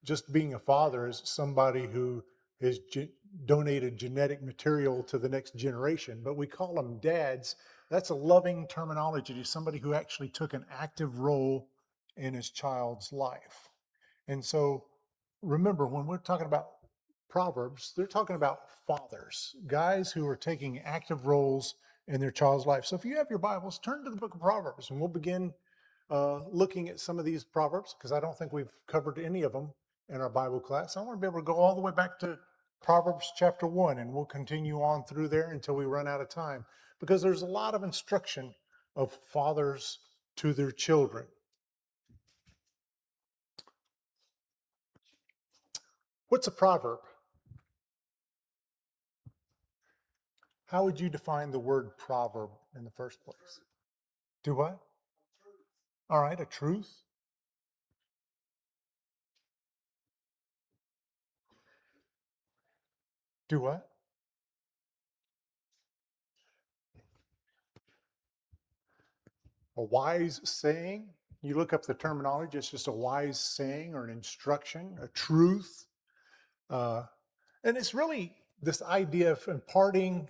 just being a father is somebody who has donated genetic material to the next generation, but we call them dads. That's a loving terminology to somebody who actually took an active role in his child's life. And so remember, when we're talking about Proverbs, they're talking about fathers, guys who are taking active roles in their child's life. So if you have your Bibles, turn to the book of Proverbs and we'll begin looking at some of these Proverbs, because I don't think we've covered any of them in our Bible class. I want to be able to go all the way back to Proverbs chapter 1, and we'll continue on through there until we run out of time, because there's a lot of instruction of fathers to their children. What's a proverb? How would you define the word proverb in the first place? Do what? All right, a truth. Do what? A wise saying. You look up the terminology, it's just a wise saying or an instruction, a truth. Uh, and it's really this idea of imparting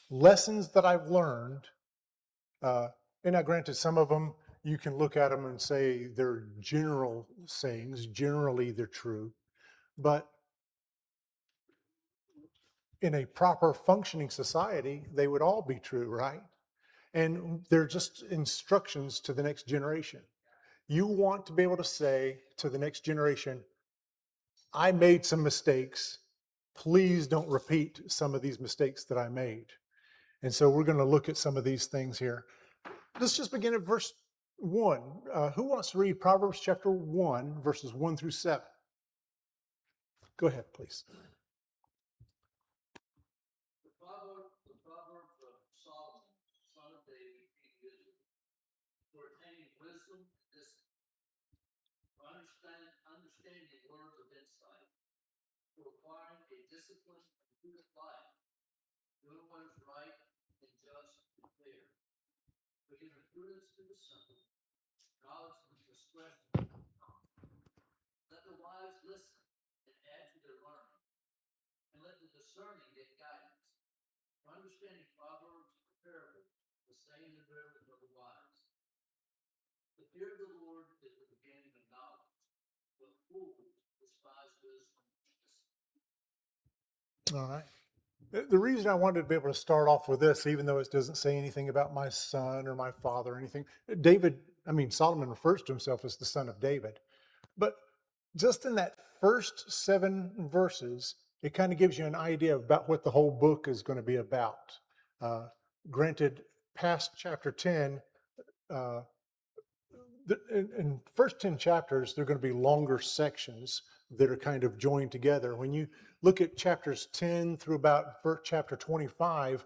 lessons that I've learned. And now, granted, some of them you can look at them and say they're general sayings, generally they're true. But in a proper functioning society, they would all be true, right? And they're just instructions to the next generation. You want to be able to say to the next generation, I made some mistakes. Please don't repeat some of these mistakes that I made. And so we're going to look at some of these things here. Let's just begin at verse 1. Who wants to read Proverbs chapter 1, verses 1 through 7? Go ahead, please. The Proverbs of Solomon, son of David, king of Israel, for attaining wisdom and discipline, for understanding words of insight, for acquiring a disciplined and prudent life, doing what is right and just and fair, for giving prudence to the simple, knowledge and discretion to the common. Let the wise listen and add to their learning, and let the discerning get guidance. For understanding proverbs and parables, the saying and riddles of the wise. The fear of the Lord is the beginning of knowledge, but fools despise wisdom and discipline. All right. The reason I wanted to be able to start off with this, even though it doesn't say anything about my son or my father or anything, Solomon refers to himself as the son of David. But just in that first 7 verses, it kind of gives you an idea about what the whole book is going to be about. Uh, Granted, past chapter 10, uh, in first 10 chapters, they're going to be longer sections that are kind of joined together. When you look at chapters 10 through about chapter 25,